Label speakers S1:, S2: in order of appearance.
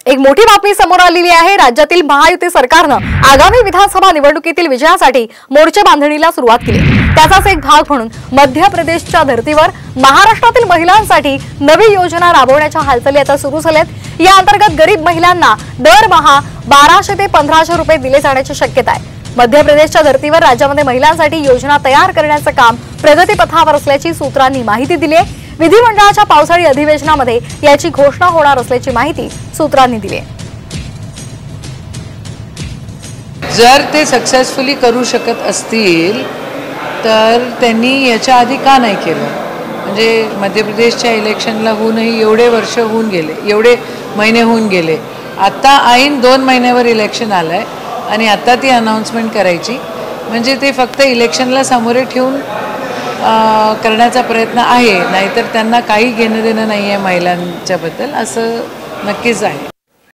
S1: एक मोठी बातमी समोर आलेली आहे। राज्यातील महायुती सरकारनं आगामी विधानसभा निवडणुकीतील विजयासाठी मोर्चे बांधणीला सुरुवात केली। त्याचाच एक भाग म्हणून मध्य प्रदेशच्या धर्तीवर महाराष्ट्रातील महिलांसाठी नवी योजना राबवण्याच्या हालचाली आता सुरू झाल्यात। या अंतर्गत गरीब महिलांना दरमहा 1200 ते 1500 रुपये दिले जाण्याची शक्यता आहे। मध्य प्रदेशच्या धर्तीवर राज्यामध्ये महिलांसाठी योजना तयार करण्याचं काम प्रगतीपथावर असल्याची सूत्रांनी माहिती दिली आहे। विधिमंडळाच्या पावसाळी अधिवेशनामध्ये याची घोषणा होणार असल्याची माहिती सूत्रांनी दिली आहे।
S2: जर ते सक्सेसफुली करू शकत असतील तर त्यांनी याच्या आधी का नाही केलं? म्हणजे मध्य प्रदेशच्या इलेक्शनला होऊनही एवढे वर्ष होऊन गेले, एवढे महिने होऊन गेले, आता ऐन 2 महिन्यावर इलेक्शन आलंय आणि आता ती अनाउन्समेंट करायची म्हणजे ते फक्त इलेक्शनला सामोरे ठेवून करण्याचा प्रयत्न आहे, नाहीतर त्यांना काही घेणं देणं नाही आहे महिलांच्याबद्दल, असं नक्कीच आहे।